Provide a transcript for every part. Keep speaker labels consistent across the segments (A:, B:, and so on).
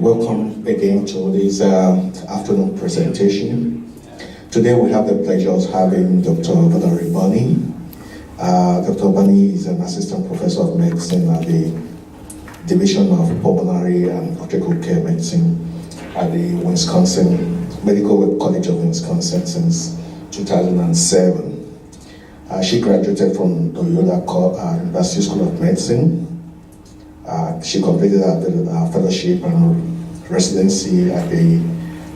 A: welcome again to this afternoon presentation. Today we have the pleasure of having Dr. Valerie Bunny. Dr. Bunny is an assistant professor of medicine at the Division of Pulmonary and Critical Care Medicine at the Wisconsin Medical College of Wisconsin since 2007. She graduated from Loyola University School of Medicine. She completed her fellowship and residency at the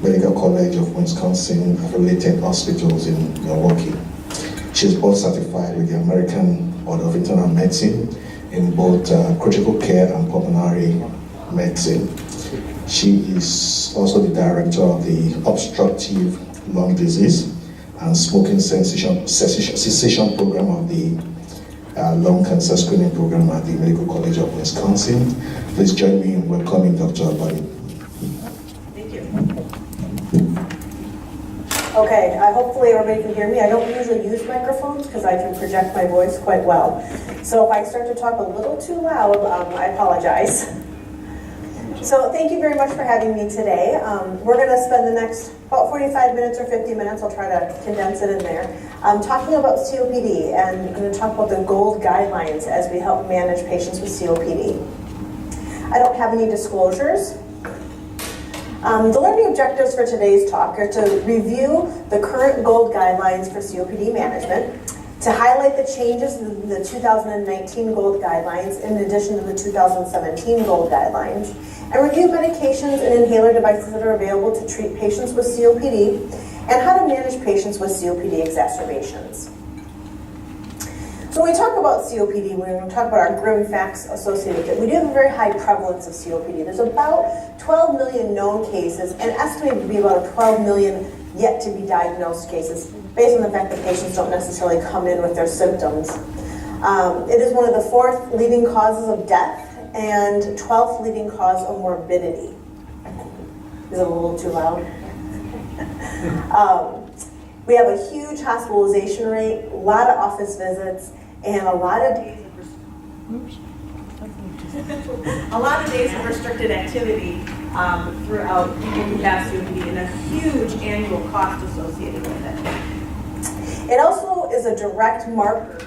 A: Medical College of Wisconsin affiliated hospitals in Milwaukee. She is board certified with the American Board of Internal Medicine in both critical care and pulmonary medicine. She is also the director of the Obstructive Lung Disease and Smoking Cessation Program of the Lung Cancer Screening Program at the Medical College of Wisconsin. Please join me in welcoming Dr. Bunny.
B: Thank you. Okay, hopefully everybody can hear me. I don't usually use microphones because I can project my voice quite well. So if I start to talk a little too loud, I apologize. So thank you very much for having me today. We're going to spend the next about 45 minutes or 50 minutes, I'll try to condense it in there, talking about COPD, and I'm going to talk about the GOLD guidelines as we help manage patients with COPD. I don't have any disclosures. The learning objectives for today's talk are to review the current GOLD guidelines for COPD management, to highlight the changes in the 2019 GOLD guidelines in addition to the 2017 GOLD guidelines, and review medications and inhaler devices that are available to treat patients with COPD, and how to manage patients with COPD exacerbations. So when we talk about COPD, we're going to talk about our grim facts associated with it. We do have a very high prevalence of COPD. There's about 12 million known cases and estimated to be about 12 million yet to be diagnosed cases, based on the fact that patients don't necessarily come in with their symptoms. It is one of the 4th leading causes of death and 12th leading cause of morbidity. Is it a little too loud? We have a huge hospitalization rate, a lot of office visits, and a lot of days of restricted activity throughout people who have COPD, and a huge annual cost associated with it. It also is a direct marker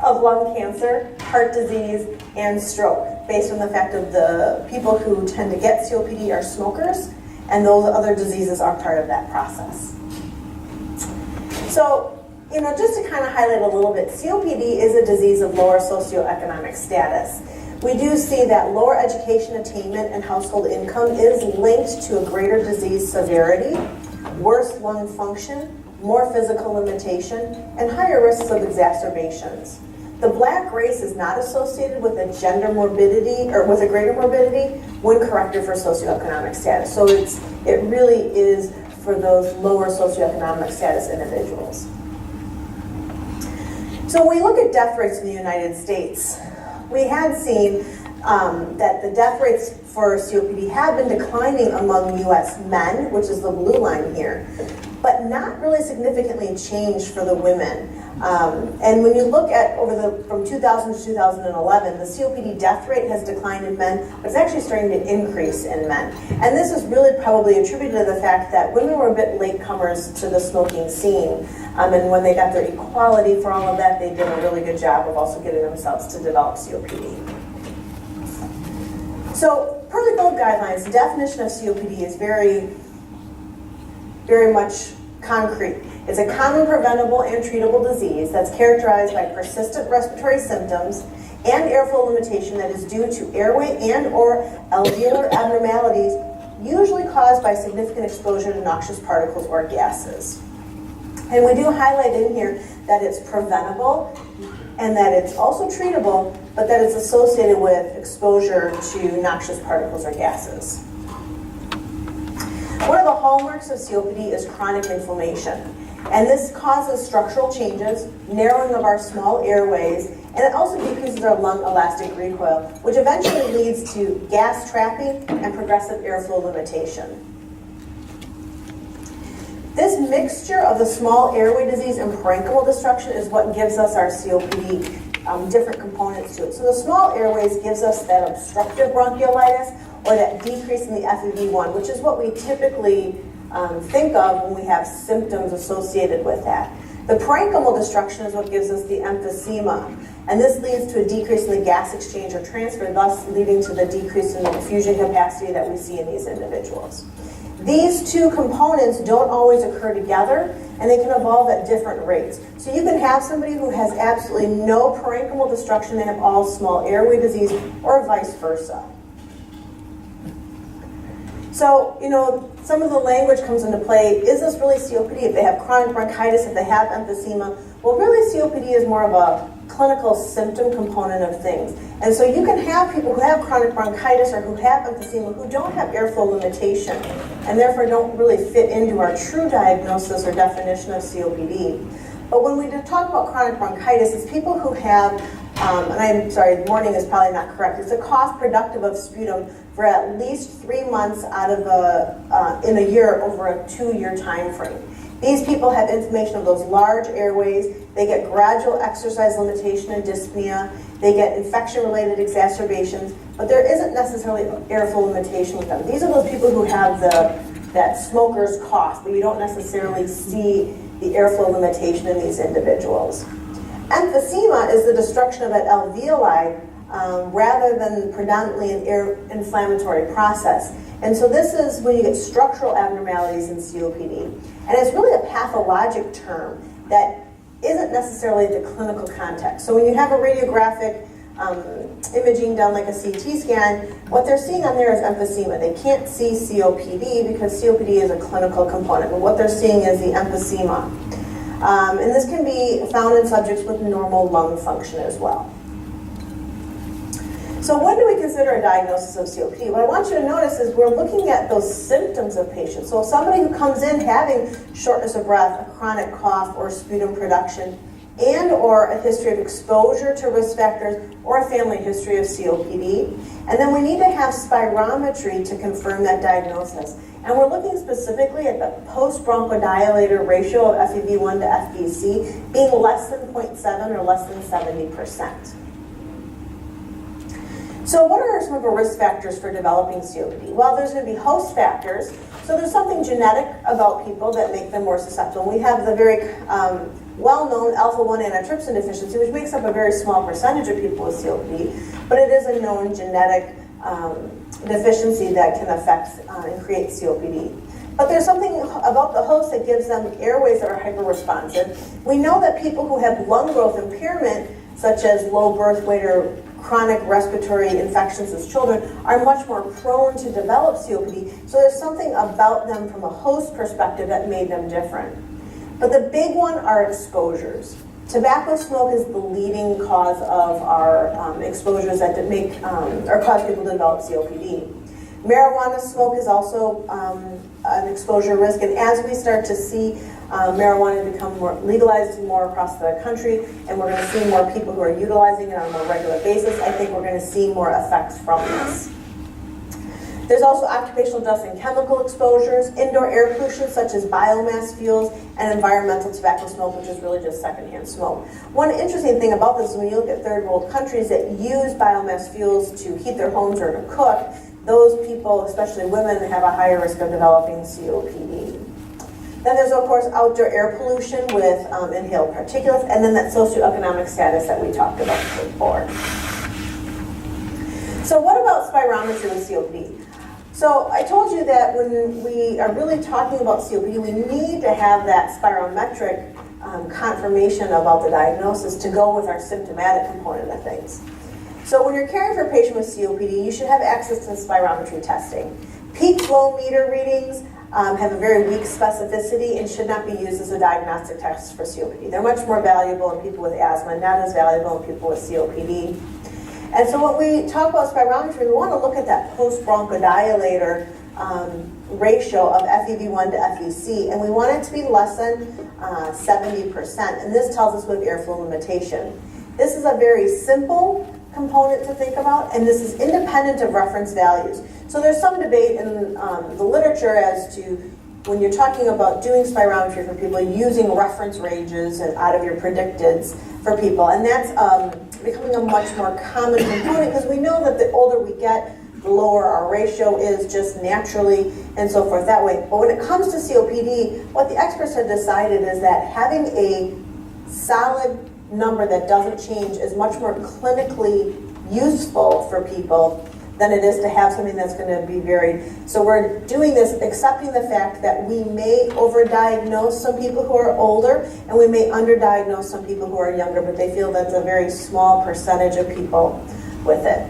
B: of lung cancer, heart disease, and stroke, based on the fact of the people who tend to get COPD are smokers, and those other diseases are part of that process. So, just to kind of highlight a little bit, COPD is a disease of lower socioeconomic status. We do see that lower education attainment and household income is linked to a greater disease severity, worse lung function, more physical limitation, and higher risks of exacerbations. The Black race is not associated with a gender morbidity or with a greater morbidity when corrected for socioeconomic status. So it really is for those lower socioeconomic status individuals. So when we look at death rates in the United States, we had seen that the death rates for COPD have been declining among U.S. men, which is the blue line here, but not really significantly changed for the women. And when you look at from 2000 to 2011, the COPD death rate has declined in men, but it's actually starting to increase in men. And this is really probably attributed to the fact that women were a bit latecomers to the smoking scene. And when they got their equality for all of that, they did a really good job of also getting themselves to develop COPD. So, per the GOLD guidelines, the definition of COPD is very, very much concrete. It's a common preventable and treatable disease that's characterized by persistent respiratory symptoms and airflow limitation that is due to airway and or alveolar abnormalities, usually caused by significant exposure to noxious particles or gases. And we do highlight in here that it's preventable and that it's also treatable, but that it's associated with exposure to noxious particles or gases. One of the hallmarks of COPD is chronic inflammation, and this causes structural changes, narrowing of our small airways, and it also decreases our lung elastic recoil, which eventually leads to gas trapping and progressive airflow limitation. This mixture of the small airway disease and parenchymal destruction is what gives us our COPD different components to it. So the small airways gives us that obstructive bronchiolitis, or that decrease in the FEV1, which is what we typically think of when we have symptoms associated with that. The parenchymal destruction is what gives us the emphysema, and this leads to a decrease in the gas exchange or transfer, thus leading to the decrease in the diffusion capacity that we see in these individuals. These two components don't always occur together, and they can evolve at different rates. So you can have somebody who has absolutely no parenchymal destruction, they have all small airway disease, or vice versa. So, some of the language comes into play. Is this really COPD? If they have chronic bronchitis, if they have emphysema, well, really COPD is more of a clinical symptom component of things. And so you can have people who have chronic bronchitis or who have emphysema who don't have airflow limitation and therefore don't really fit into our true diagnosis or definition of COPD. But when we talk about chronic bronchitis, it's people who have, and I'm sorry, morning is probably not correct, it's a cough productive of sputum for at least 3 months out of in a year over a 2-year time frame. These people have inflammation of those large airways, they get gradual exercise limitation and dyspnea, they get infection-related exacerbations, but there isn't necessarily airflow limitation with them. These are those people who have that smoker's cough, but you don't necessarily see the airflow limitation in these individuals. Emphysema is the destruction of that alveoli rather than predominantly an air inflammatory process. And so this is when you get structural abnormalities in COPD. And it's really a pathologic term that isn't necessarily the clinical context. So when you have a radiographic imaging done like a CT scan, what they're seeing on there is emphysema. They can't see COPD because COPD is a clinical component, but what they're seeing is the emphysema. And this can be found in subjects with normal lung function as well. So when do we consider a diagnosis of COPD? What I want you to notice is we're looking at those symptoms of patients. So somebody who comes in having shortness of breath, a chronic cough, or sputum production, and or a history of exposure to risk factors, or a family history of COPD. And then we need to have spirometry to confirm that diagnosis. And we're looking specifically at the post-bronchodilator ratio of FEV1 to FVC being less than 0.7 or less than 70%. So what are some of the risk factors for developing COPD? Well, there's going to be host factors. So there's something genetic about people that make them more susceptible. We have the very well-known alpha-1 antitrypsin deficiency, which makes up a very small percentage of people with COPD, but it is a known genetic deficiency that can affect and create COPD. But there's something about the host that gives them airways that are hyperresponsive. We know that people who have lung growth impairment, such as low birth weight or chronic respiratory infections as children, are much more prone to develop COPD. So there's something about them from a host perspective that made them different. But the big one are exposures. Tobacco smoke is the leading cause of our exposures that make or cause people to develop COPD. Marijuana smoke is also an exposure risk, and as we start to see marijuana become more legalized more across the country, and we're going to see more people who are utilizing it on a more regular basis, I think we're going to see more effects from this. There's also occupational dust and chemical exposures, indoor air pollution such as biomass fuels, and environmental tobacco smoke, which is really just secondhand smoke. One interesting thing about this is when you look at third world countries that use biomass fuels to heat their homes or to cook, those people, especially women, have a higher risk of developing COPD. Then there's, of course, outdoor air pollution with inhaled particulates, and then that socioeconomic status that we talked about before. So what about spirometry with COPD? So I told you that when we are really talking about COPD, we need to have that spirometric confirmation about the diagnosis to go with our symptomatic component of things. So when you're caring for a patient with COPD, you should have access to spirometry testing. Peak flow meter readings have a very weak specificity and should not be used as a diagnostic test for COPD. They're much more valuable in people with asthma, not as valuable in people with COPD. And so when we talk about spirometry, we want to look at that post-bronchodilator ratio of FEV1 to FVC, and we want it to be less than 70%, and this tells us we have airflow limitation. This is a very simple component to think about, and this is independent of reference values. So there's some debate in the literature as to when you're talking about doing spirometry for people, using reference ranges and out of your predicteds for people, and that's becoming a much more common component because we know that the older we get, the lower our ratio is just naturally, and so forth that way. But when it comes to COPD, what the experts have decided is that having a solid number that doesn't change is much more clinically useful for people than it is to have something that's going to be varied. So we're doing this accepting the fact that we may overdiagnose some people who are older, and we may underdiagnose some people who are younger, but they feel that's a very small percentage of people with it.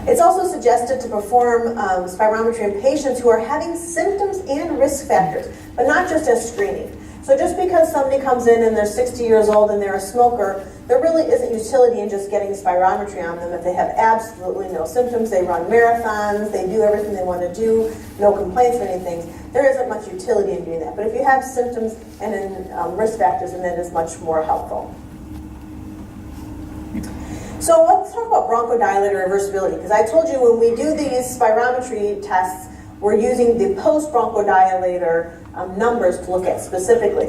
B: It's also suggested to perform spirometry in patients who are having symptoms and risk factors, but not just as screening. So just because somebody comes in and they're 60 years old and they're a smoker, there really isn't utility in just getting spirometry on them if they have absolutely no symptoms. They run marathons, they do everything they want to do, no complaints or anything. There isn't much utility in doing that. But if you have symptoms and then risk factors, then that is much more helpful. So let's talk about bronchodilator reversibility, because I told you when we do these spirometry tests, we're using the post-bronchodilator numbers to look at specifically.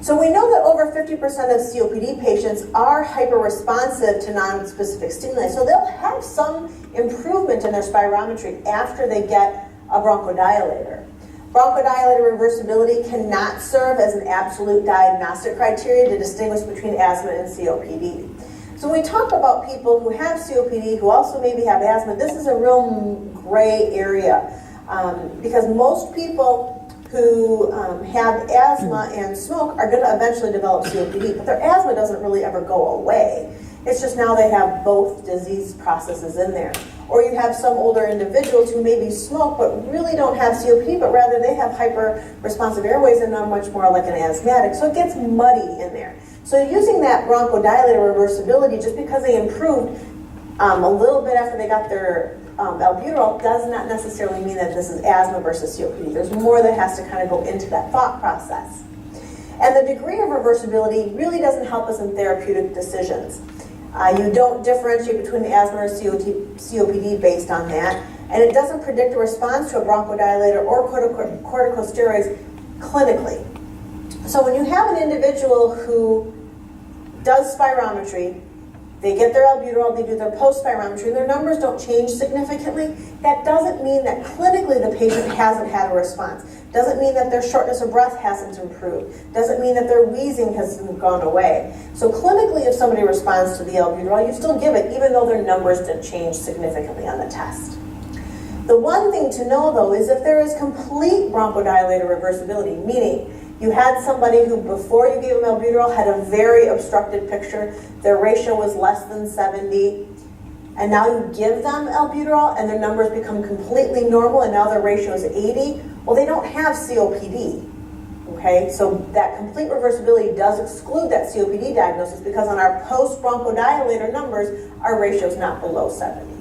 B: So we know that over 50% of COPD patients are hyperresponsive to non-specific stimuli, so they'll have some improvement in their spirometry after they get a bronchodilator. Bronchodilator reversibility cannot serve as an absolute diagnostic criteria to distinguish between asthma and COPD. So when we talk about people who have COPD who also maybe have asthma, this is a real gray area because most people who have asthma and smoke are going to eventually develop COPD, but their asthma doesn't really ever go away. It's just now they have both disease processes in there. Or you have some older individuals who maybe smoke but really don't have COPD, but rather they have hyper-responsive airways and are much more like an asthmatic. So it gets muddy in there. So using that bronchodilator reversibility, just because they improved a little bit after they got their albuterol, does not necessarily mean that this is asthma versus COPD. There's more that has to kind of go into that thought process. And the degree of reversibility really doesn't help us in therapeutic decisions. You don't differentiate between asthma or COPD based on that, and it doesn't predict a response to a bronchodilator or corticosteroids clinically. So when you have an individual who does spirometry, they get their albuterol, they do their post-spirometry, their numbers don't change significantly, that doesn't mean that clinically the patient hasn't had a response. Doesn't mean that their shortness of breath hasn't improved. Doesn't mean that their wheezing hasn't gone away. So clinically, if somebody responds to the albuterol, you still give it, even though their numbers didn't change significantly on the test. The one thing to know, though, is if there is complete bronchodilator reversibility, meaning you had somebody who, before you gave them albuterol, had a very obstructed picture, their ratio was less than 70, and now you give them albuterol and their numbers become completely normal and now their ratio is 80, well, they don't have COPD, okay? So that complete reversibility does exclude that COPD diagnosis because on our post-bronchodilator numbers, our ratio is not below 70.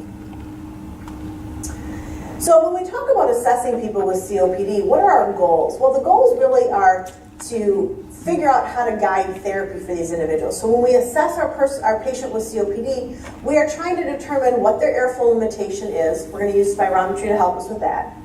B: So when we talk about assessing people with COPD, what are our goals? Well, the goals really are to figure out how to guide therapy for these individuals. So when we assess our patient with COPD, we are trying to determine what their airflow limitation is. We're going to use spirometry to help us with that.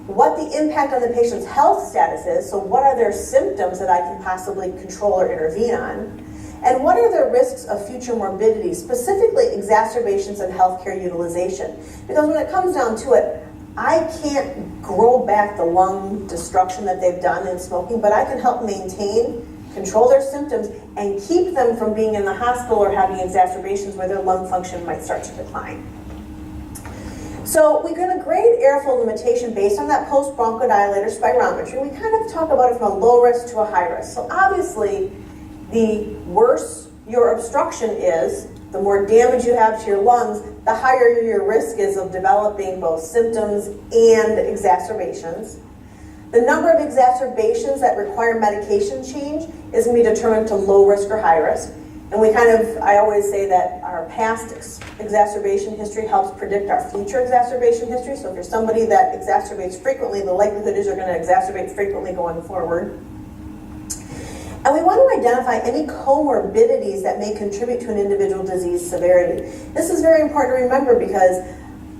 B: What the impact on the patient's health status is, so what are their symptoms that I can possibly control or intervene on? And what are the risks of future morbidity, specifically exacerbations and healthcare utilization? Because when it comes down to it, I can't grow back the lung destruction that they've done in smoking, but I can help maintain, control their symptoms, and keep them from being in the hospital or having exacerbations where their lung function might start to decline. So we're going to grade airflow limitation based on that post-bronchodilator spirometry. We kind of talk about it from a low risk to a high risk. So obviously, the worse your obstruction is, the more damage you have to your lungs, the higher your risk is of developing both symptoms and exacerbations. The number of exacerbations that require medication change is going to be determined to low risk or high risk. And I always say that our past exacerbation history helps predict our future exacerbation history. So if you're somebody that exacerbates frequently, the likelihood is you're going to exacerbate frequently going forward. And we want to identify any comorbidities that may contribute to an individual disease severity. This is very important to remember because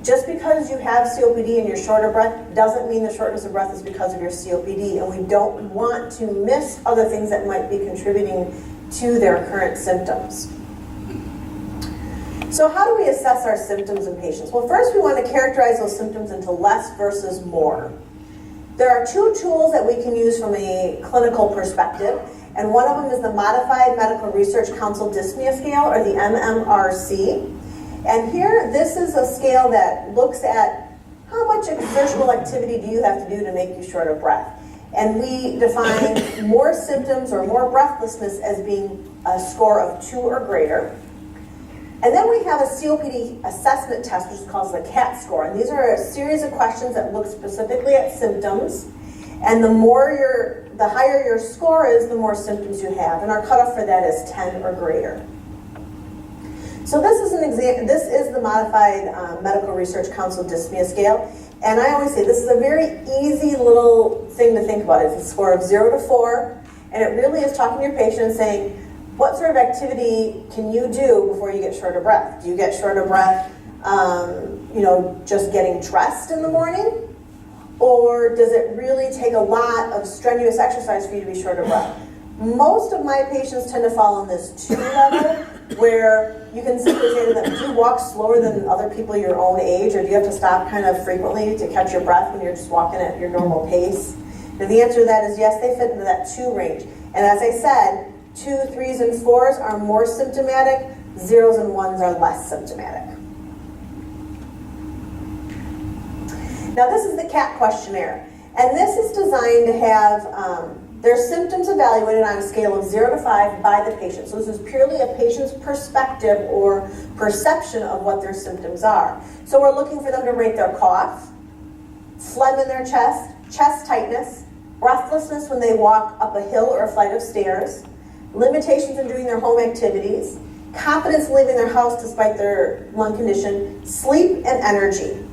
B: just because you have COPD and you're short of breath doesn't mean the shortness of breath is because of your COPD, and we don't want to miss other things that might be contributing to their current symptoms. So how do we assess our symptoms in patients? Well, first we want to characterize those symptoms into less versus more. There are two tools that we can use from a clinical perspective, and one of them is the Modified Medical Research Council Dyspnea Scale, or the MMRC. And here, this is a scale that looks at how much exertional activity do you have to do to make you short of breath. And we define more symptoms or more breathlessness as being a score of 2 or greater. And then we have a COPD assessment test, which is called the CAT score. And these are a series of questions that look specifically at symptoms. And the higher your score is, the more symptoms you have. And our cutoff for that is 10 or greater. So this is an example. This is the Modified Medical Research Council Dyspnea Scale. And I always say this is a very easy little thing to think about. It's a score of 0 to 4. And it really is talking to your patient and saying, what sort of activity can you do before you get short of breath? Do you get short of breath, just getting dressed in the morning? Or does it really take a lot of strenuous exercise for you to be short of breath? Most of my patients tend to fall in this 2 level, where you can simply say to them, do you walk slower than other people your own age, or do you have to stop kind of frequently to catch your breath when you're just walking at your normal pace? And the answer to that is yes, they fit into that 2 range. And as I said, 2s, 3s, and 4s are more symptomatic, 0s and 1s are less symptomatic. Now this is the CAT questionnaire, and this is designed to have their symptoms evaluated on a scale of 0 to 5 by the patient. So this is purely a patient's perspective or perception of what their symptoms are. So we're looking for them to rate their cough, phlegm in their chest, chest tightness, breathlessness when they walk up a hill or a flight of stairs, limitations in doing their home activities, confidence in leaving their house despite their lung condition, sleep, and energy.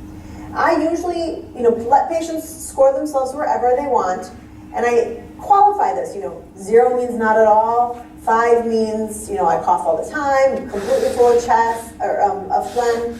B: I usually, let patients score themselves wherever they want, and I qualify this. 0 means not at all, 5 means, I cough all the time, completely full of chest, or of phlegm.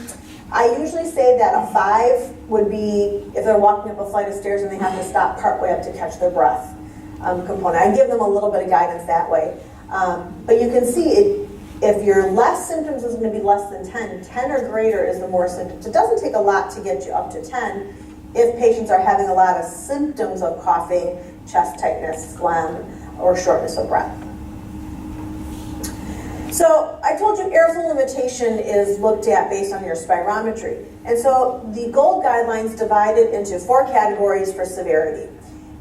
B: I usually say that a 5 would be if they're walking up a flight of stairs and they have to stop partway up to catch their breath. Component. I give them a little bit of guidance that way. But you can see if your less symptoms is going to be less than 10, 10 or greater is the more symptoms. It doesn't take a lot to get you up to 10 if patients are having a lot of symptoms of coughing, chest tightness, phlegm, or shortness of breath. So I told you airflow limitation is looked at based on your spirometry. And so the GOLD guidelines divided into 4 categories for severity.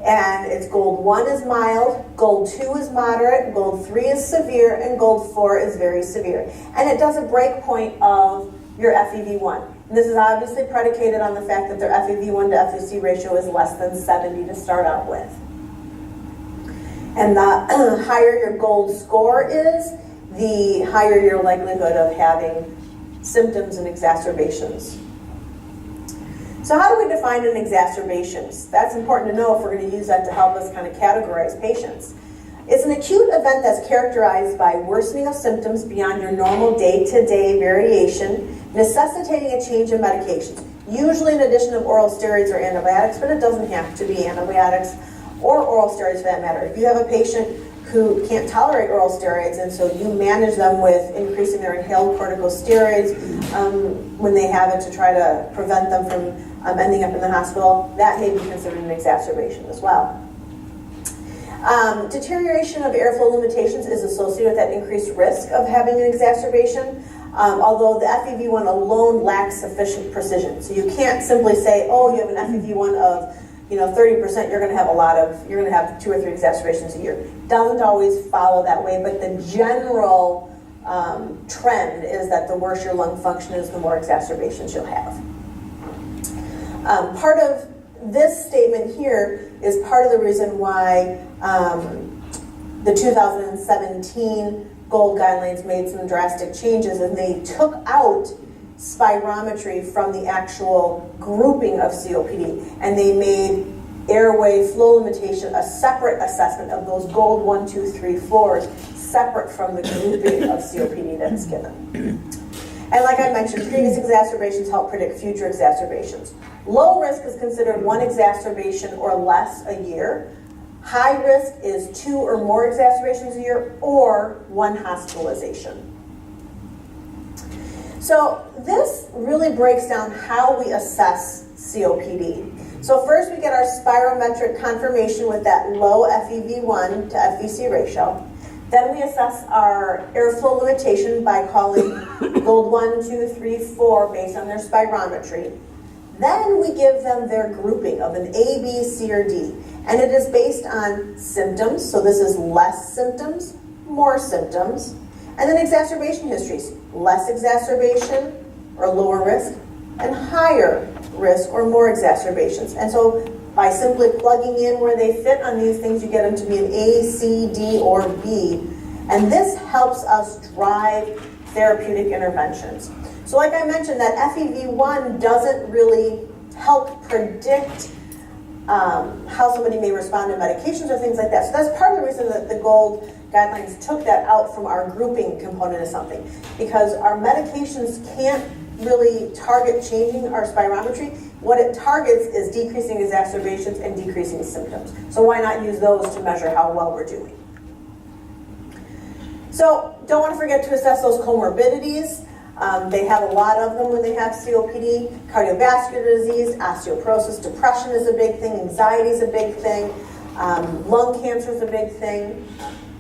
B: And it's GOLD 1 is mild, GOLD 2 is moderate, GOLD 3 is severe, and GOLD 4 is very severe. And it does a break point of your FEV1. And this is obviously predicated on the fact that their FEV1 to FVC ratio is less than 70 to start out with. And the higher your GOLD score is, the higher your likelihood of having symptoms and exacerbations. So how do we define an exacerbation? That's important to know if we're going to use that to help us kind of categorize patients. It's an acute event that's characterized by worsening of symptoms beyond your normal day-to-day variation, necessitating a change in medications, usually in addition of oral steroids or antibiotics, but it doesn't have to be antibiotics or oral steroids for that matter. If you have a patient who can't tolerate oral steroids, and so you manage them with increasing their inhaled corticosteroids when they have it to try to prevent them from ending up in the hospital, that may be considered an exacerbation as well. Deterioration of airflow limitations is associated with that increased risk of having an exacerbation, although the FEV1 alone lacks sufficient precision. So you can't simply say, oh, you have an FEV1 of 30%, you're going to have 2 or 3 exacerbations a year. Doesn't always follow that way, but the general trend is that the worse your lung function is, the more exacerbations you'll have. Part of this statement here is part of the reason why the 2017 GOLD guidelines made some drastic changes, and they took out spirometry from the actual grouping of COPD, and they made airway flow limitation a separate assessment of those GOLD 1, 2, 3, 4s, separate from the grouping of COPD that is given. And like I mentioned, previous exacerbations help predict future exacerbations. Low risk is considered 1 exacerbation or less a year. High risk is 2 or more exacerbations a year or 1 hospitalization. So this really breaks down how we assess COPD. So first we get our spirometric confirmation with that low FEV1 to FVC ratio. Then we assess our airflow limitation by calling gold 1, 2, 3, 4 based on their spirometry. Then we give them their grouping of an A, B, C, or D. And it is based on symptoms, so this is less symptoms, more symptoms. And then exacerbation histories, less exacerbation or lower risk, and higher risk or more exacerbations. And so by simply plugging in where they fit on these things, you get them to be an A, C, D, or B. And this helps us drive therapeutic interventions. So like I mentioned, that FEV1 doesn't really help predict how somebody may respond to medications or things like that. So that's part of the reason that the GOLD guidelines took that out from our grouping component of something, because our medications can't really target changing our spirometry. What it targets is decreasing exacerbations and decreasing symptoms. So why not use those to measure how well we're doing? So don't want to forget to assess those comorbidities. They have a lot of them when they have COPD. Cardiovascular disease, osteoporosis, depression is a big thing, anxiety is a big thing, lung cancer is a big thing.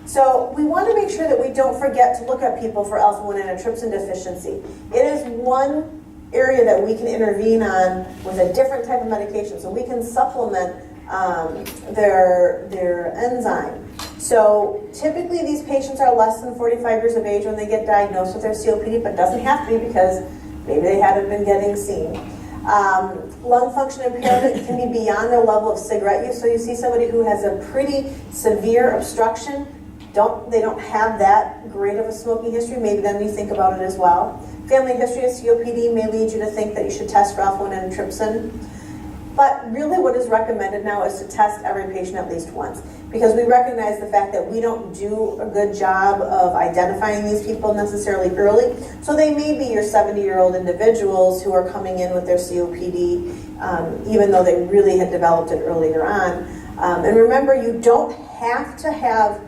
B: So we want to make sure that we don't forget to look at people for alpha-1 antitrypsin deficiency. It is one area that we can intervene on with a different type of medication. So we can supplement their enzyme. So typically these patients are less than 45 years of age when they get diagnosed with their COPD, but it doesn't have to be because maybe they haven't been getting seen. Lung function impairment can be beyond their level of cigarette use. So you see somebody who has a pretty severe obstruction, they don't have that great of a smoking history, maybe then you think about it as well. Family history of COPD may lead you to think that you should test for alpha-1 antitrypsin. But really what is recommended now is to test every patient at least once, because we recognize the fact that we don't do a good job of identifying these people necessarily early. So they may be your 70-year-old individuals who are coming in with their COPD, even though they really had developed it earlier on. And remember, you don't have to have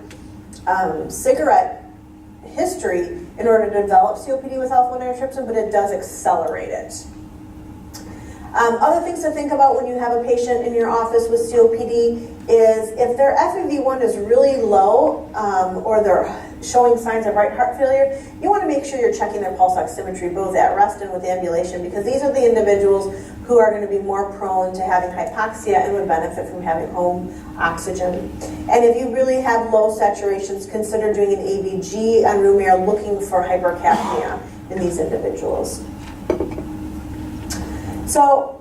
B: cigarette history in order to develop COPD with alpha-1 antitrypsin, but it does accelerate it. Other things to think about when you have a patient in your office with COPD is if their FEV1 is really low or they're showing signs of right heart failure, you want to make sure you're checking their pulse oximetry both at rest and with ambulation, because these are the individuals who are going to be more prone to having hypoxia and would benefit from having home oxygen. And if you really have low saturations, consider doing an ABG on room air looking for hypercapnia in these individuals. So,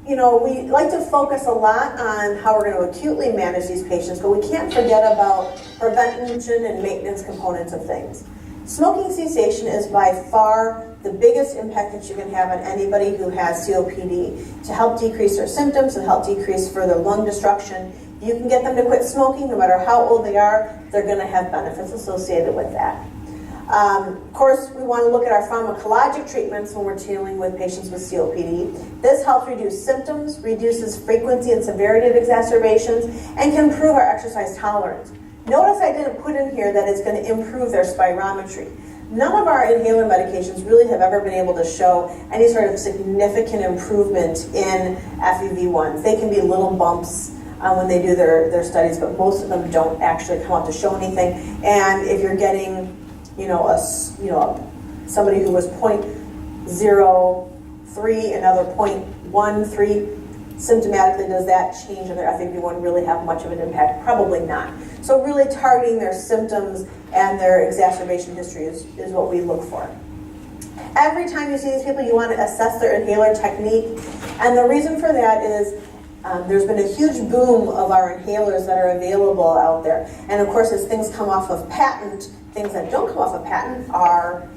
B: you know, we like to focus a lot on how we're going to acutely manage these patients, but we can't forget about prevention and maintenance components of things. Smoking cessation is by far the biggest impact that you can have on anybody who has COPD to help decrease their symptoms and help decrease further lung destruction. You can get them to quit smoking, no matter how old they are, they're going to have benefits associated with that. Of course, we want to look at our pharmacologic treatments when we're dealing with patients with COPD. This helps reduce symptoms, reduces frequency and severity of exacerbations, and can improve our exercise tolerance. Notice I didn't put in here that it's going to improve their spirometry. None of our inhaler medications really have ever been able to show any sort of significant improvement in FEV1s. They can be little bumps when they do their studies, but most of them don't actually come out to show anything. And if you're getting somebody who was 0.03, another 0.13, symptomatically, does that change in their FEV1 really have much of an impact? Probably not. So really targeting their symptoms and their exacerbation history is what we look for. Every time you see these people, you want to assess their inhaler technique. And the reason for that is there's been a huge boom of our inhalers that are available out there. And of course, as things come off of patent, things that don't come off of patent are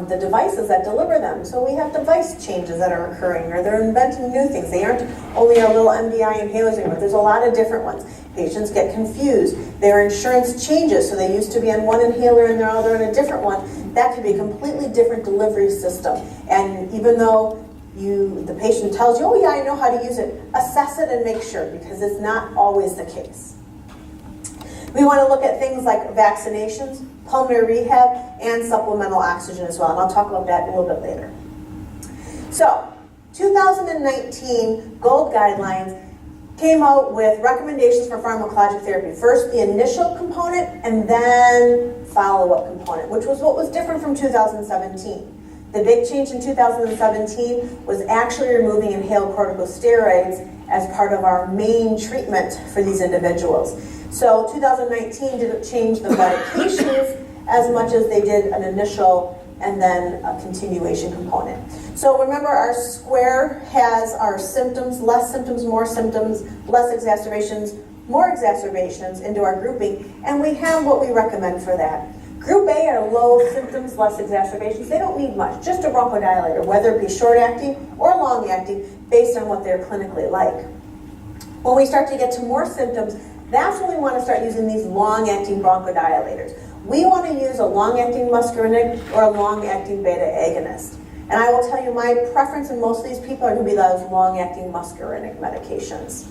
B: the devices that deliver them. So we have device changes that are occurring, or they're inventing new things. They aren't only our little MDI inhalers anymore. There's a lot of different ones. Patients get confused. Their insurance changes, so they used to be on one inhaler and now they're on a different one. That could be a completely different delivery system. And even though the patient tells you, oh yeah, I know how to use it, assess it and make sure, because it's not always the case. We want to look at things like vaccinations. pulmonary rehab, and supplemental oxygen as well. And I'll talk about that a little bit later. So, 2019 GOLD guidelines came out with recommendations for pharmacologic therapy. First, the initial component, and then follow-up component, which was what was different from 2017. The big change in 2017 was actually removing inhaled corticosteroids as part of our main treatment for these individuals. So 2019 didn't change the medications as much as they did an initial and then a continuation component. So remember, our square has our symptoms, less symptoms, less exacerbations, more exacerbations into our grouping, and we have what we recommend for that. Group A are low symptoms, less exacerbations. They don't need much, just a bronchodilator, whether it be short-acting or long-acting, based on what they're clinically like. When we start to get to more symptoms, that's when we want to start using these long-acting bronchodilators. We want to use a long-acting muscarinic or a long-acting beta agonist. And I will tell you, my preference in most of these people are going to be those long-acting muscarinic medications.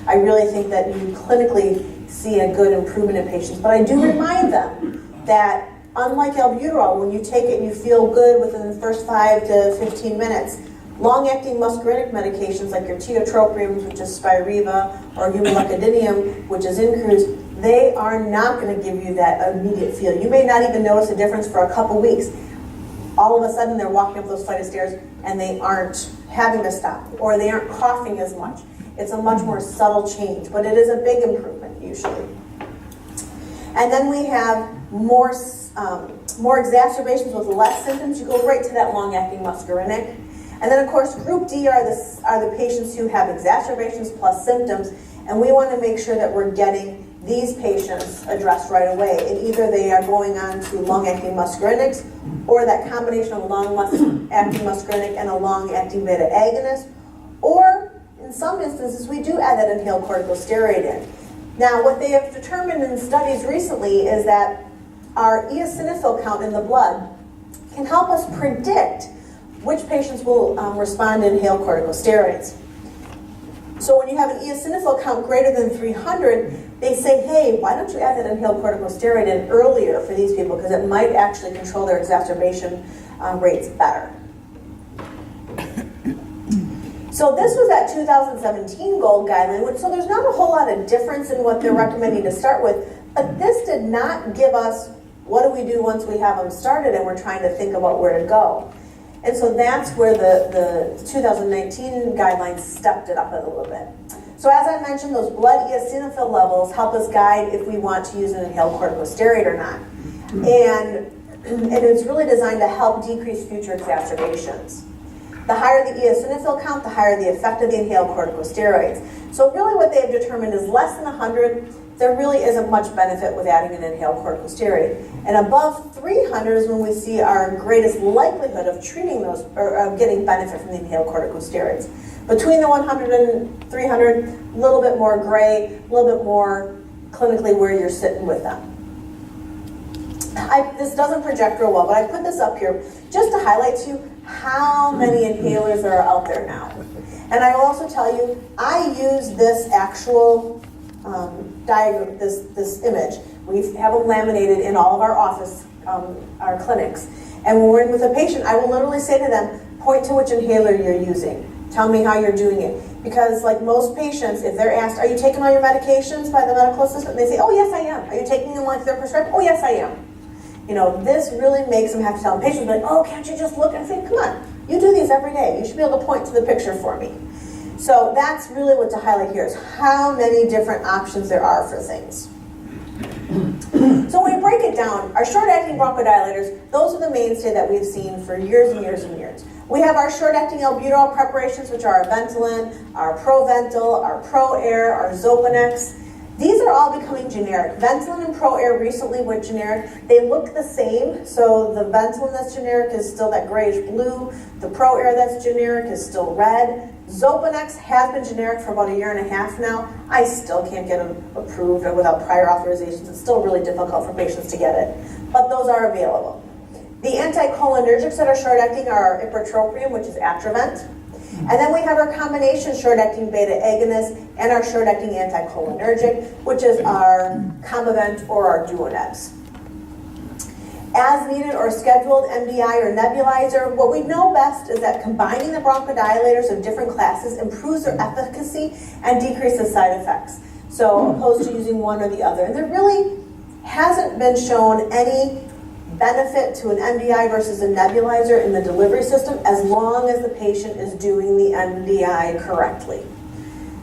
B: I really think that you clinically see a good improvement in patients, but I do remind them that unlike albuterol, when you take it and you feel good within the first 5 to 15 minutes, long-acting muscarinic medications like your tiotropiums, which is Spiriva, or humulocadinium, which is Incruse, they are not going to give you that immediate feel. You may not even notice a difference for a couple weeks. All of a sudden, they're walking up those flight of stairs and they aren't having to stop, or they aren't coughing as much. It's a much more subtle change, but it is a big improvement usually. And then we have more exacerbations with less symptoms. You go right to that long-acting muscarinic. And then, of course, Group D are the patients who have exacerbations plus symptoms, and we want to make sure that we're getting these patients addressed right away. And either they are going on to long-acting muscarinics, or that combination of long-acting muscarinic and a long-acting beta agonist, or in some instances, we do add that inhaled corticosteroid in. Now, what they have determined in studies recently is that our eosinophil count in the blood can help us predict which patients will respond to inhaled corticosteroids. So when you have an eosinophil count greater than 300, they say, hey, why don't you add that inhaled corticosteroid in earlier for these people, because it might actually control their exacerbation rates better. So this was that 2017 GOLD guideline, so there's not a whole lot of difference in what they're recommending to start with, but this did not give us what do we do once we have them started and we're trying to think about where to go. And so that's where the 2019 guidelines stepped it up a little bit. So as I mentioned, those blood eosinophil levels help us guide if we want to use an inhaled corticosteroid or not. And it's really designed to help decrease future exacerbations. The higher the eosinophil count, the higher the effect of the inhaled corticosteroids. So really what they've determined is less than 100, there really isn't much benefit with adding an inhaled corticosteroid. And above 300 is when we see our greatest likelihood of treating those, or of getting benefit from the inhaled corticosteroids. Between the 100 and 300, a little bit more gray, a little bit more clinically where you're sitting with them. This doesn't project real well, but I put this up here just to highlight to you how many inhalers there are out there now. And I will also tell you, I use this actual diagram, this image. We have them laminated in all of our office, our clinics. And when we're in with a patient, I will literally say to them, point to which inhaler you're using. Tell me how you're doing it. Because like most patients, if they're asked, are you taking all your medications by the medical assistant? They say, oh yes I am. Are you taking them like they're prescribed? Oh yes I am. You know, this really makes them have to tell the patients, like, oh, can't you just look and say, come on, you do these every day. You should be able to point to the picture for me. So that's really what to highlight here is how many different options there are for things. So when we break it down, our short-acting bronchodilators, those are the mainstay that we've seen for years and years and years. We have our short-acting albuterol preparations, which are our Ventolin, our Proventil, our ProAir, our Xopenex. These are all becoming generic. Ventolin and ProAir recently went generic. They look the same, so the Ventolin that's generic is still that grayish blue. The ProAir that's generic is still red. Xopenex has been generic for about 1.5 years now. I still can't get them approved without prior authorizations. It's still really difficult for patients to get it, but those are available. The anticholinergics that are short-acting are ipratropium, which is Atrovent. And then we have our combination short-acting beta agonist and our short-acting anticholinergic, which is our Combivent or our Duonebs. As needed or scheduled MDI or nebulizer, what we know best is that combining the bronchodilators of different classes improves their efficacy and decreases side effects. So opposed to using one or the other. And there really hasn't been shown any benefit to an MDI versus a nebulizer in the delivery system as long as the patient is doing the MDI correctly.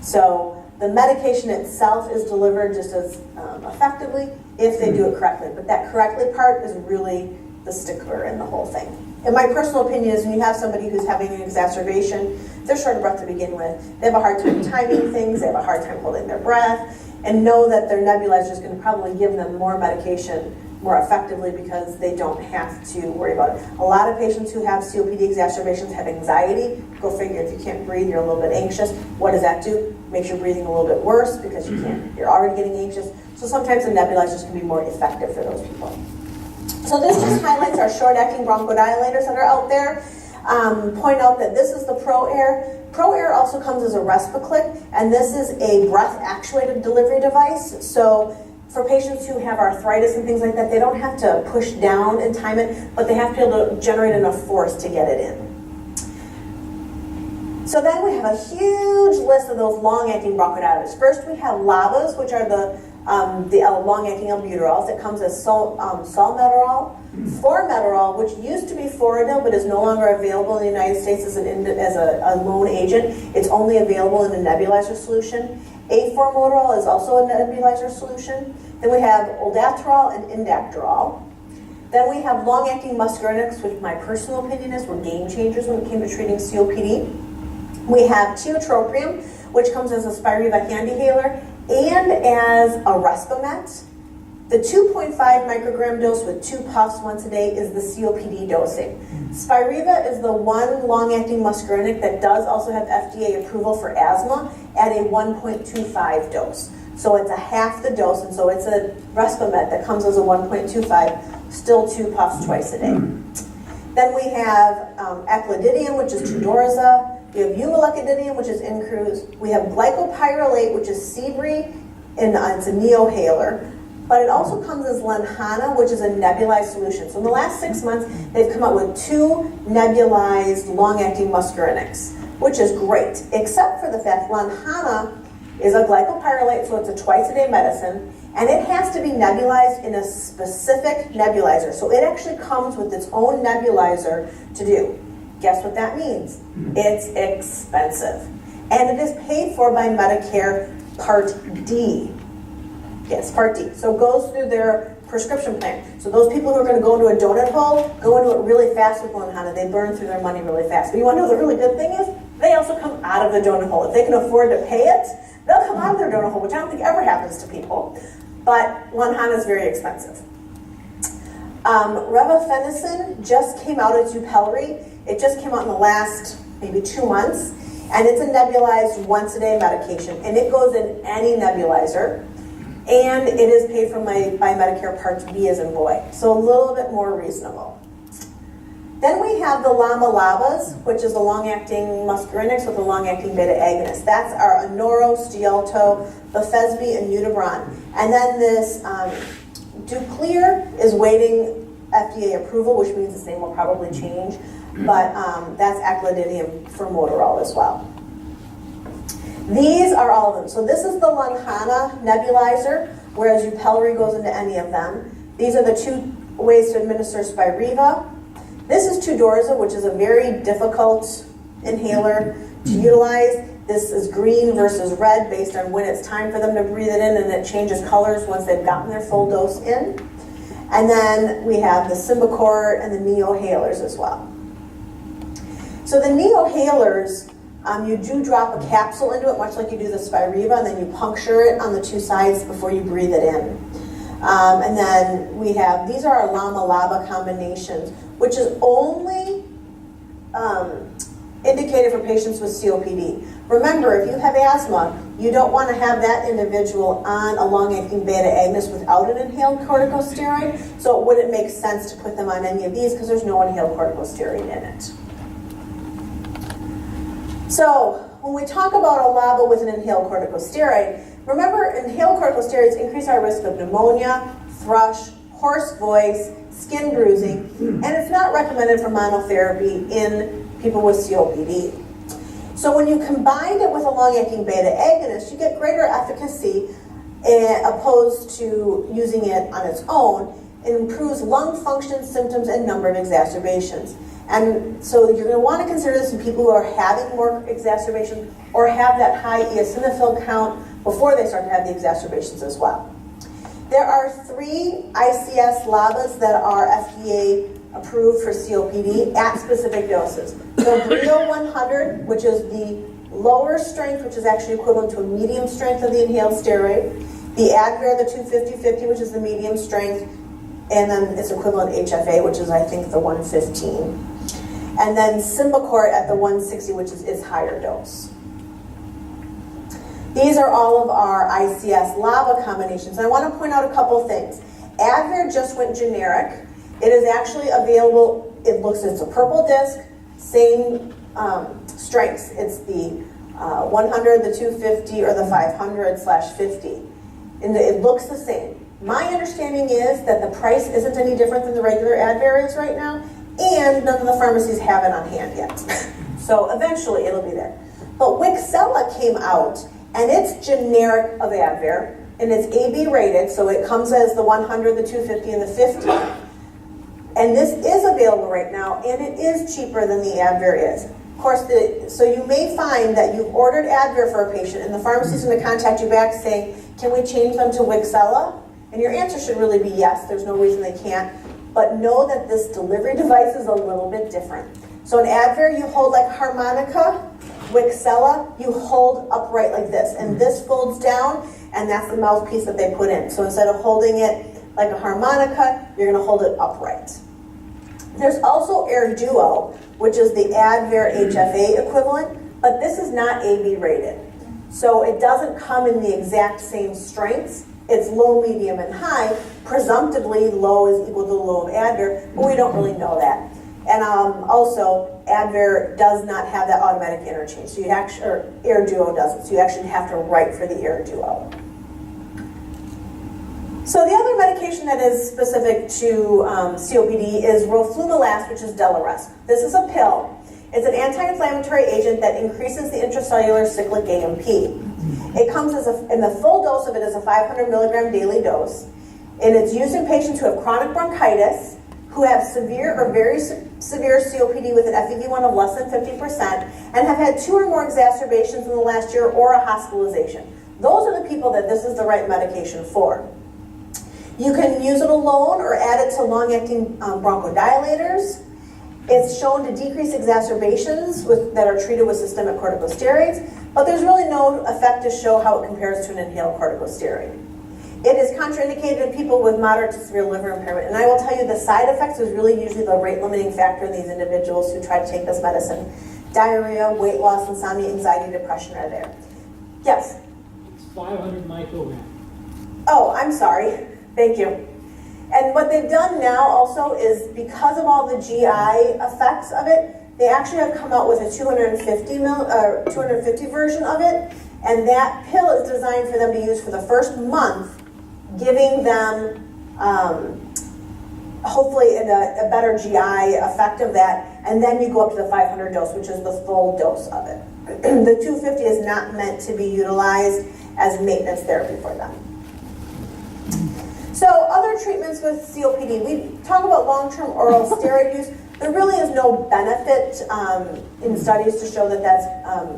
B: So the medication itself is delivered just as effectively if they do it correctly. But that correctly part is really the stickler in the whole thing. And my personal opinion is when you have somebody who's having an exacerbation, they're short of breath to begin with. They have a hard time timing things. They have a hard time holding their breath. And know that their nebulizer is going to probably give them more medication more effectively because they don't have to worry about it. A lot of patients who have COPD exacerbations have anxiety. Go figure, if you can't breathe, you're a little bit anxious. What does that do? Makes your breathing a little bit worse because you're already getting anxious. So sometimes the nebulizers can be more effective for those people. So this just highlights our short-acting bronchodilators that are out there. Point out that this is the ProAir. ProAir also comes as a RespiClick, and this is a breath-actuated delivery device. So for patients who have arthritis and things like that, they don't have to push down and time it, but they have to be able to generate enough force to get it in. So then we have a huge list of those long-acting bronchodilators. First we have LABAs, which are the long-acting albuterols. It comes as salmeterol, formoterol, which used to be Foradil, but is no longer available in the United States as a lone agent. It's only available in a nebulizer solution. Aformoterol is also a nebulizer solution. Then we have oldaterol and indacterol. Then we have long-acting muscarinics, which my personal opinion is were game changers when it came to treating COPD. We have tiotropium, which comes as a Spiriva hand inhaler and as a Respimet. The 2.5 microgram dose with 2 puffs once a day is the COPD dosing. Spiriva is the one long-acting muscarinic that does also have FDA approval for asthma at a 1.25 dose. So it's a half the dose, and so it's a Respimet that comes as a 1.25, still 2 puffs twice a day. Then we have eclidinium, which is Tudorza. We have umileclidinium, which is Incruz. We have glycopyrrolate, which is Sebree, and it's a neohaler. But it also comes as Lenhana, which is a nebulized solution. So in the last 6 months, they've come out with 2 nebulized long-acting muscarinics, which is great, except for the fact Lenhana is a glycopyrrolate, so it's a twice-a-day medicine, and it has to be nebulized in a specific nebulizer. So it actually comes with its own nebulizer to do. Guess what that means? It's expensive. And it is paid for by Medicare Part D. Yes, Part D. So it goes through their prescription plan. So those people who are going to go into a donut hole, go into it really fast with Lenhana. They burn through their money really fast. But you want to know the really good thing is? They also come out of the donut hole. If they can afford to pay it, they'll come out of their donut hole, which I don't think ever happens to people. But Lenhana is very expensive. Revefenacin just came out as Yupelri. It just came out in the last maybe 2 months. And it's a nebulized once-a-day medication. And it goes in any nebulizer. And it is paid for by Medicare Part B as in boy. So a little bit more reasonable. Then we have the LAMA-LABAs, which is the long-acting muscarinics with a long-acting beta-agonist. That's our Anoro, Stiolto, Befesbi, and Udibron. And then this Duclear is waiting FDA approval, which means its name will probably change. But that's eclidinium for Motorol as well. These are all of them. So this is the Lenhana nebulizer, whereas Yupelri goes into any of them. These are the 2 ways to administer Spiriva. This is Tudorza, which is a very difficult inhaler to utilize. This is green versus red based on when it's time for them to breathe it in, and it changes colors once they've gotten their full dose in. And then we have the Symbicort and the neohalers as well. So the neohalers, you do drop a capsule into it, much like you do the Spiriva, and then you puncture it on the 2 sides before you breathe it in. And then we have, these are our LAMA-LABA combinations, which is only indicated for patients with COPD. Remember, if you have asthma, you don't want to have that individual on a long-acting beta-agonist without an inhaled corticosteroid, so it wouldn't make sense to put them on any of these because there's no inhaled corticosteroid in it. So, when we talk about a LABA with an inhaled corticosteroid, remember inhaled corticosteroids increase our risk of pneumonia, thrush, hoarse voice, skin bruising, and it's not recommended for monotherapy in people with COPD. So when you combine it with a long-acting beta agonist, you get greater efficacy opposed to using it on its own. It improves lung function, symptoms, and number of exacerbations. And so you're going to want to consider this in people who are having more exacerbations or have that high eosinophil count before they start to have the exacerbations as well. There are 3 ICS LABAs that are FDA approved for COPD at specific doses. The Brio 100, which is the lower strength, which is actually equivalent to a medium strength of the inhaled steroid. The Advair, the 250/50, which is the medium strength, and then its equivalent HFA, which is I think the 115. And then Symbicort at the 160, which is its higher dose. These are all of our ICS LABA combinations. And I want to point out a couple things. Advair just went generic. It is actually available, it's a purple disc, same strengths. It's the 100, the 250, or the 500/50. And it looks the same. My understanding is that the price isn't any different than the regular Advair is right now, and none of the pharmacies have it on hand yet. So eventually it'll be there. But Wixela came out, and it's generic of Advair, and it's AB rated, so it comes as the 100, the 250, and the 50. And this is available right now, and it is cheaper than the Advair is. Of course, so you may find that you've ordered Advair for a patient, and the pharmacy's going to contact you back saying, can we change them to Wixela? And your answer should really be yes. There's no reason they can't. But know that this delivery device is a little bit different. So in Advair, you hold like harmonica. Wixela, you hold upright like this. And this folds down, and that's the mouthpiece that they put in. So instead of holding it like a harmonica, you're going to hold it upright. There's also Air Duo, which is the Advair HFA equivalent, but this is not AB rated. So it doesn't come in the exact same strengths. It's low, medium, and high. Presumptively, low is equal to the low of Advair, but we don't really know that. And also, Advair does not have that automatic interchange. So you actually, or Air Duo doesn't. So you actually have to write for the Air Duo. So the other medication that is specific to COPD is roflumilast, which is Delarest. This is a pill. It's an anti-inflammatory agent that increases the intracellular cyclic AMP. It comes in the full dose of it is a 500 milligram daily dose, and it's used in patients who have chronic bronchitis, who have severe or very severe COPD with an FEV1 of less than 50%, and have had 2 or more exacerbations in the last year or a hospitalization. Those are the people that this is the right medication for. You can use it alone or add it to long-acting bronchodilators. It's shown to decrease exacerbations that are treated with systemic corticosteroids, but there's really no effect to show how it compares to an inhaled corticosteroid. It is contraindicated in people with moderate to severe liver impairment, and I will tell you the side effects is really usually the rate-limiting factor in these individuals who try to take this medicine. Diarrhea, weight loss, insomnia, anxiety, depression are there. Yes?
C: It's 500 micrograms.
B: Oh, I'm sorry. Thank you. And what they've done now also is, because of all the GI effects of it, they actually have come out with a 250 version of it, and that pill is designed for them to use for the first month, giving them hopefully a better GI effect of that, and then you go up to the 500 dose, which is the full dose of it. The 250 is not meant to be utilized as maintenance therapy for them. So other treatments with COPD, we talk about long-term oral steroid use. There really is no benefit in studies to show that that's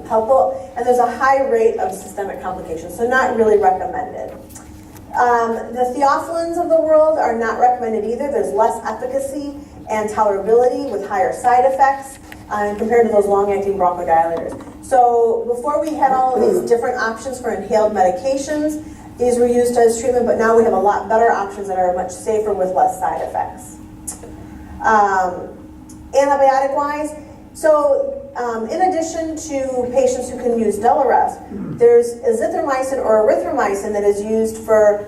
B: helpful, and there's a high rate of systemic complications, so not really recommended. The theophylline of the world are not recommended either. There's less efficacy and tolerability with higher side effects compared to those long-acting bronchodilators. So before we had all of these different options for inhaled medications, these were used as treatment, but now we have a lot better options that are much safer with less side effects. Antibiotic-wise, so in addition to patients who can use Delarest, there's azithromycin or erythromycin that is used for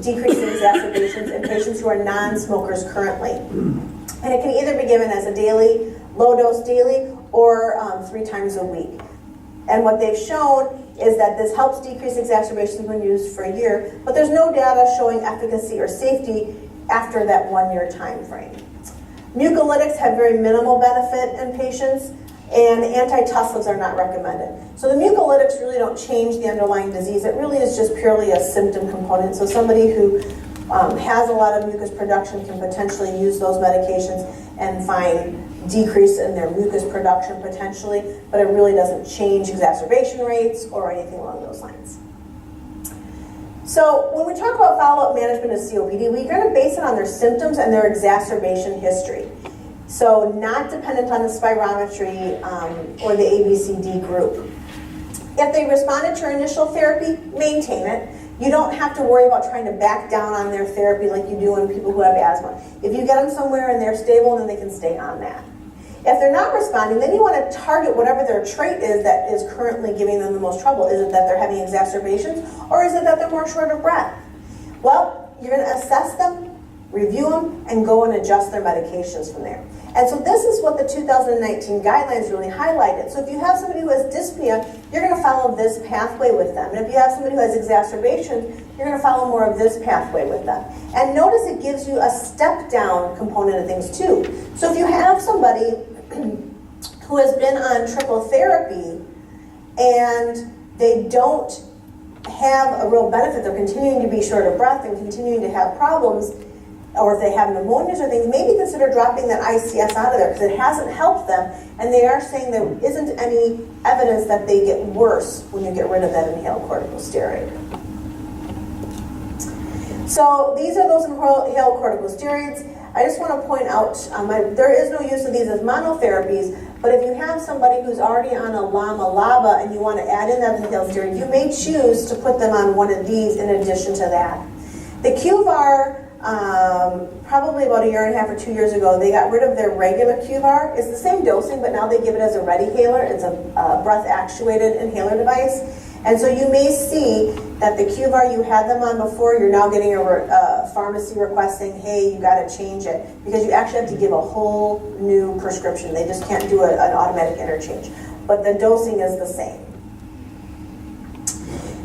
B: decreasing exacerbations in patients who are non-smokers currently. And it can either be given as a daily, low dose daily, or 3 times a week. And what they've shown is that this helps decrease exacerbations when used for a year, but there's no data showing efficacy or safety after that 1-year time frame. Mucolytics have very minimal benefit in patients, and antitussives are not recommended. So the mucolytics really don't change the underlying disease. It really is just purely a symptom component. So somebody who has a lot of mucus production can potentially use those medications and find decrease in their mucus production potentially, but it really doesn't change exacerbation rates or anything along those lines. So when we talk about follow-up management of COPD, we're going to base it on their symptoms and their exacerbation history. So not dependent on the spirometry or the ABCD group. If they responded to your initial therapy, maintain it. You don't have to worry about trying to back down on their therapy like you do in people who have asthma. If you get them somewhere and they're stable, then they can stay on that. If they're not responding, then you want to target whatever their trait is that is currently giving them the most trouble. Is it that they're having exacerbations, or is it that they're more short of breath? Well, you're going to assess them, review them, and go and adjust their medications from there. And so this is what the 2019 guidelines really highlighted. So if you have somebody who has dyspnea, you're going to follow this pathway with them. And if you have somebody who has exacerbations, you're going to follow more of this pathway with them. And notice it gives you a step-down component of things too. So if you have somebody who has been on triple therapy and they don't have a real benefit, they're continuing to be short of breath and continuing to have problems, or if they have pneumonias or things, maybe consider dropping that ICS out of there because it hasn't helped them, and they are saying there isn't any evidence that they get worse when you get rid of that inhaled corticosteroid. So these are those inhaled corticosteroids. I just want to point out, there is no use of these as monotherapies, but if you have somebody who's already on a LAMA-LABA and you want to add in that inhaled steroid, you may choose to put them on one of these in addition to that. The QVAR, probably about 1.5 years or 2 years ago, they got rid of their regular QVAR. It's the same dosing, but now they give it as a ReadyHaler. It's a breath-actuated inhaler device. And so you may see that the QVAR you had them on before, you're now getting a pharmacy requesting, hey, you got to change it, because you actually have to give a whole new prescription. They just can't do an automatic interchange. But the dosing is the same.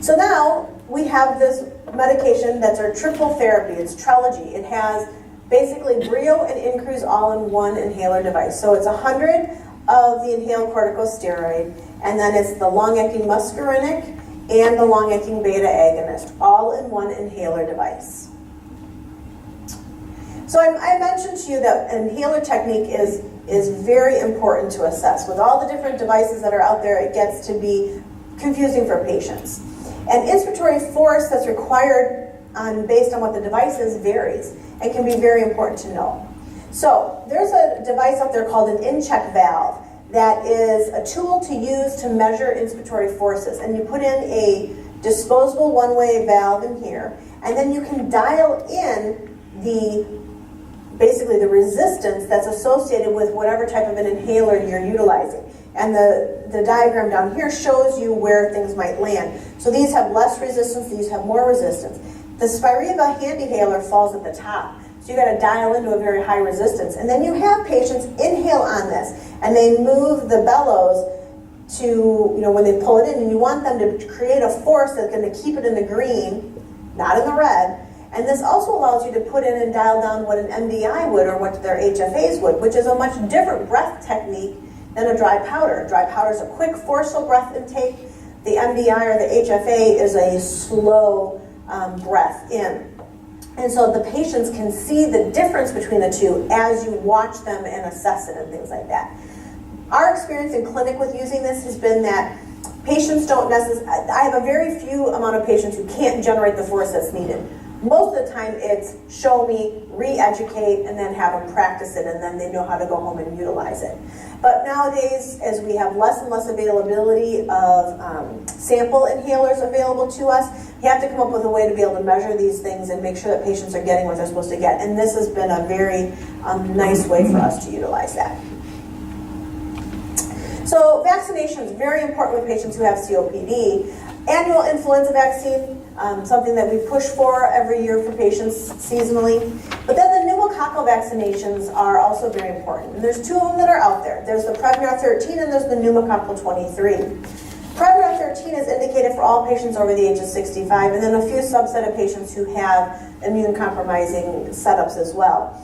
B: So now we have this medication that's our triple therapy. It's Trelegy. It has basically Brio and Incruz all in one inhaler device. So it's 100 of the inhaled corticosteroid, and then it's the long-acting muscarinic and the long-acting beta agonist, all in one inhaler device. So I mentioned to you that inhaler technique is very important to assess. With all the different devices that are out there, it gets to be confusing for patients. And inspiratory force that's required based on what the device is varies and can be very important to know. So there's a device out there called an in-check valve that is a tool to use to measure inspiratory forces. And you put in a disposable one-way valve in here, and then you can dial in basically the resistance that's associated with whatever type of an inhaler you're utilizing. And the diagram down here shows you where things might land. So these have less resistance, these have more resistance. The Spiriva HandiHaler falls at the top. So you got to dial into a very high resistance. And then you have patients inhale on this, and they move the bellows to, when they pull it in, and you want them to create a force that's going to keep it in the green, not in the red. And this also allows you to put in and dial down what an MDI would or what their HFAs would, which is a much different breath technique than a dry powder. Dry powder is a quick, forceful breath intake. The MDI or the HFA is a slow breath in. And so the patients can see the difference between the two as you watch them and assess it and things like that. Our experience in clinic with using this has been that patients don't necessarily, I have a very few amount of patients who can't generate the force that's needed. Most of the time it's show me, re-educate, and then have them practice it, and then they know how to go home and utilize it. But nowadays, as we have less and less availability of sample inhalers available to us, you have to come up with a way to be able to measure these things and make sure that patients are getting what they're supposed to get. And this has been a very nice way for us to utilize that. So vaccination is very important with patients who have COPD. Annual influenza vaccine, something that we push for every year for patients seasonally. But then the pneumococcal vaccinations are also very important. And there's two of them that are out there. There's the Prevnar 13 and there's the pneumococcal 23. Prevnar 13 13 is indicated for all patients over the age of 65, and then a few subset of patients who have immune compromising setups as well.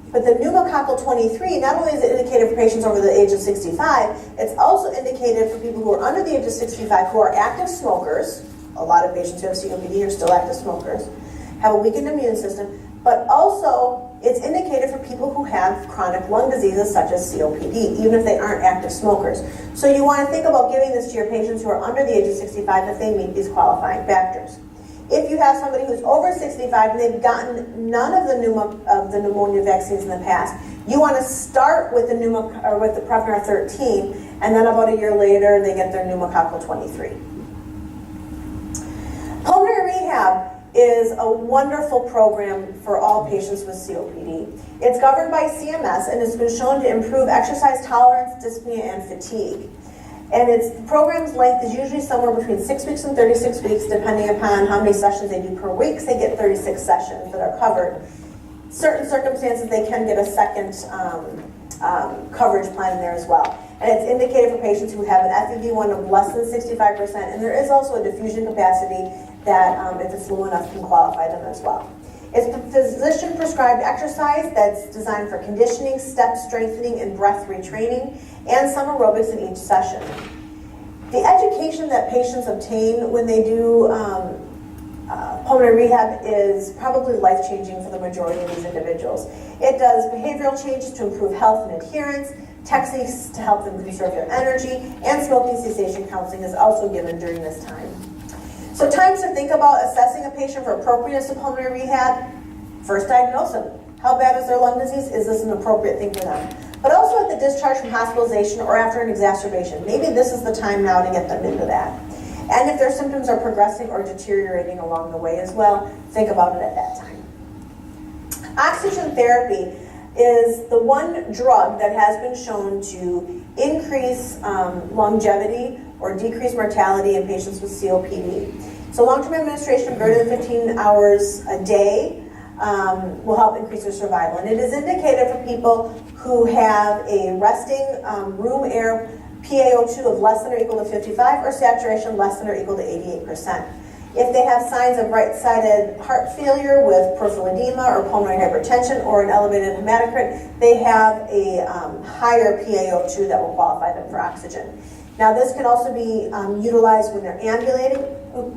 B: But the pneumococcal 23, not only is it indicated for patients over the age of 65, it's also indicated for people who are under the age of 65 who are active smokers. A lot of patients who have COPD are still active smokers, have a weakened immune system, but also it's indicated for people who have chronic lung diseases such as COPD, even if they aren't active smokers. So you want to think about giving this to your patients who are under the age of 65 if they meet these qualifying factors. If you have somebody who's over 65 and they've gotten none of the pneumonia vaccines in the past, you want to start with the Prevnar 13, and then about a year later they get their pneumococcal 23. Pulmonary rehab is a wonderful program for all patients with COPD. It's governed by CMS and has been shown to improve exercise tolerance, dyspnea, and fatigue. And the program's length is usually somewhere between 6 weeks and 36 weeks, depending upon how many sessions they do per week. They get 36 sessions that are covered. Certain circumstances, they can get a second coverage plan in there as well. And it's indicated for patients who have an FEV1 of less than 65%, and there is also a diffusion capacity that, if it's low enough, can qualify them as well. It's physician-prescribed exercise that's designed for conditioning, step strengthening, and breath retraining, and some aerobics in each session. The education that patients obtain when they do pulmonary rehab is probably life-changing for the majority of these individuals. It does behavioral changes to improve health and adherence, techniques to help them conserve their energy, and smoking cessation counseling is also given during this time. So times to think about assessing a patient for appropriateness of pulmonary rehab: first diagnose them. How bad is their lung disease? Is this an appropriate thing for them? But also at the discharge from hospitalization or after an exacerbation. Maybe this is the time now to get them into that. And if their symptoms are progressing or deteriorating along the way as well, think about it at that time. Oxygen therapy is the one drug that has been shown to increase longevity or decrease mortality in patients with COPD. So long-term administration of greater than 15 hours a day will help increase their survival. And it is indicated for people who have a resting room air PaO2 of less than or equal to 55 or saturation less than or equal to 88%. If they have signs of right-sided heart failure with peripheral edema or pulmonary hypertension or an elevated hematocrit, they have a higher PaO2 that will qualify them for oxygen. Now this can also be utilized when they're ambulating.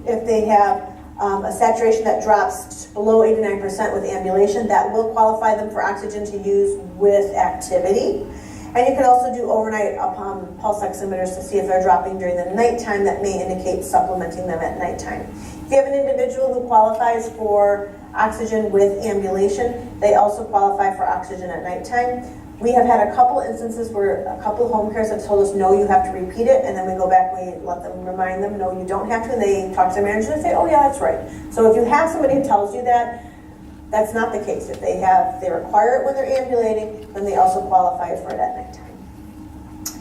B: If they have a saturation that drops below 89% with ambulation, that will qualify them for oxygen to use with activity. And you can also do overnight pulse oximeters to see if they're dropping during the nighttime. That may indicate supplementing them at nighttime. If you have an individual who qualifies for oxygen with ambulation, they also qualify for oxygen at nighttime. We have had a couple instances where a couple of home cares have told us, no, you have to repeat it, and then we go back and we let them remind them, no, you don't have to, and they talk to their manager and say, oh yeah, that's right. So if you have somebody who tells you that, that's not the case. If they require it when they're ambulating, then they also qualify for it at nighttime.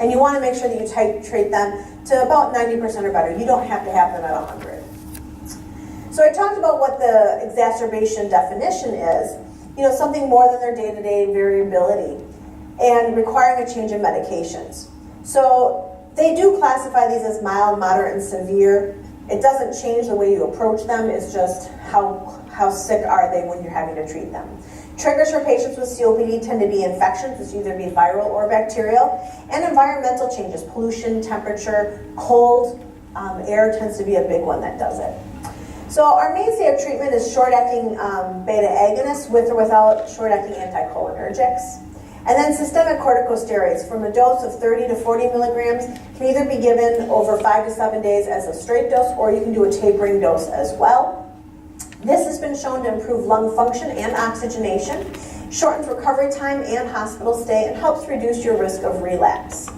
B: And you want to make sure that you titrate them to about 90% or better. You don't have to have them at 100. So I talked about what the exacerbation definition is. You know, something more than their day-to-day variability and requiring a change in medications. So they do classify these as mild, moderate, and severe. It doesn't change the way you approach them. It's just how sick are they when you're having to treat them. Triggers for patients with COPD tend to be infections, it's either be viral or bacterial, and environmental changes, pollution, temperature, cold, air tends to be a big one that does it. So our mainstay of treatment is short-acting beta agonists with or without short-acting anticholinergics. And then systemic corticosteroids from a dose of 30 to 40 milligrams can either be given over 5 to 7 days as a straight dose, or you can do a tapering dose as well. This has been shown to improve lung function and oxygenation, shortens recovery time and hospital stay, and helps reduce your risk of relapse.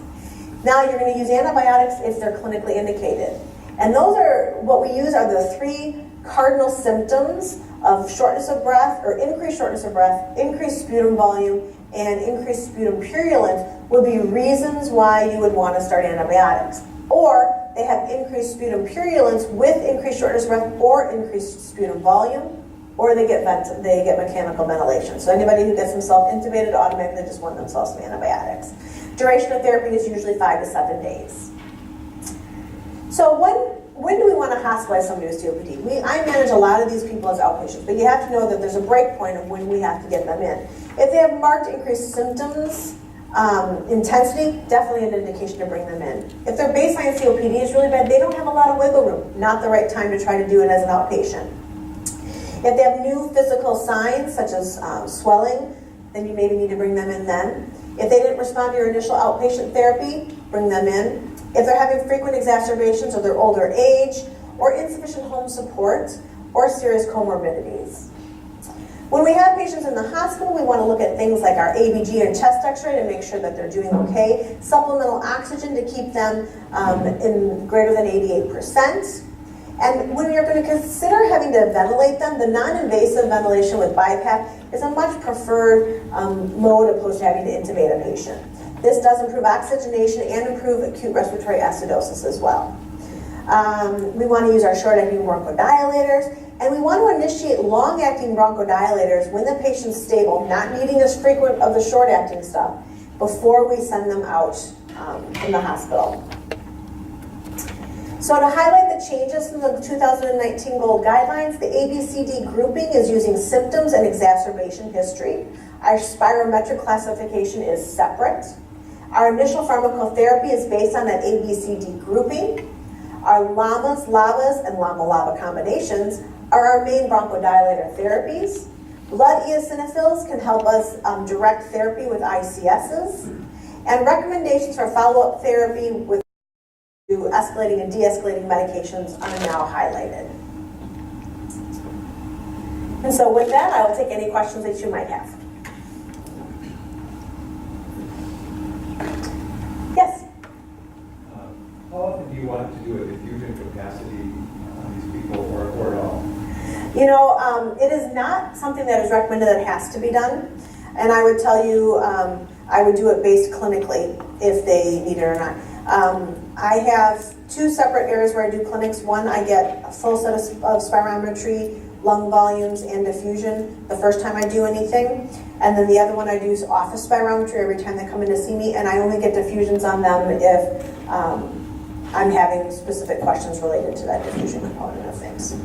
B: Now you're going to use antibiotics if they're clinically indicated. And those are, what we use are the 3 cardinal symptoms of shortness of breath, or increased shortness of breath, increased sputum volume, and increased sputum purulence would be reasons why you would want to start antibiotics. Or they have increased sputum purulence with increased shortness of breath or increased sputum volume, or they get mechanical ventilation. So anybody who gets themselves intubated automatically just want themselves some antibiotics. Duration of therapy is usually 5 to 7 days. So when do we want to hospitalize somebody with COPD? I manage a lot of these people as outpatients, but you have to know that there's a break point of when we have to get them in. If they have marked increased symptoms, intensity, definitely an indication to bring them in. If their baseline COPD is really bad, they don't have a lot of wiggle room. Not the right time to try to do it as an outpatient. If they have new physical signs, such as swelling, then you maybe need to bring them in then. If they didn't respond to your initial outpatient therapy, bring them in. If they're having frequent exacerbations of their older age, or insufficient home support, or serious comorbidities. When we have patients in the hospital, we want to look at things like our ABG and chest x-ray to make sure that they're doing okay. Supplemental oxygen to keep them in greater than 88%. And when you're going to consider having to ventilate them, the non-invasive ventilation with BiPAP is a much preferred mode opposed to having to intubate a patient. This does improve oxygenation and improve acute respiratory acidosis as well. We want to use our short-acting bronchodilators, and we want to initiate long-acting bronchodilators when the patient's stable, not needing as frequent of the short-acting stuff, before we send them out from the hospital. So to highlight the changes from the 2019 GOLD guidelines, the ABCD grouping is using symptoms and exacerbation history. Our spirometric classification is separate. Our initial pharmacotherapy is based on that ABCD grouping. Our LAMAs, LABAs, and LAMA-LABA combinations are our main bronchodilator therapies. Blood eosinophils can help us direct therapy with ICSs. And recommendations for follow-up therapy with escalating and de-escalating medications are now highlighted. And so with that, I will take any questions that you might have. Yes?
D: How often do you want to do a diffusion capacity on these people or at all?
B: You know, it is not something that is recommended that has to be done. And I would tell you, I would do it based clinically if they need it or not. I have two separate areas where I do clinics. One, I get a full set of spirometry, lung volumes, and diffusion the first time I do anything. And then the other one I do is office spirometry every time they come in to see me, and I only get diffusions on them if I'm having specific questions related to that diffusion component of things.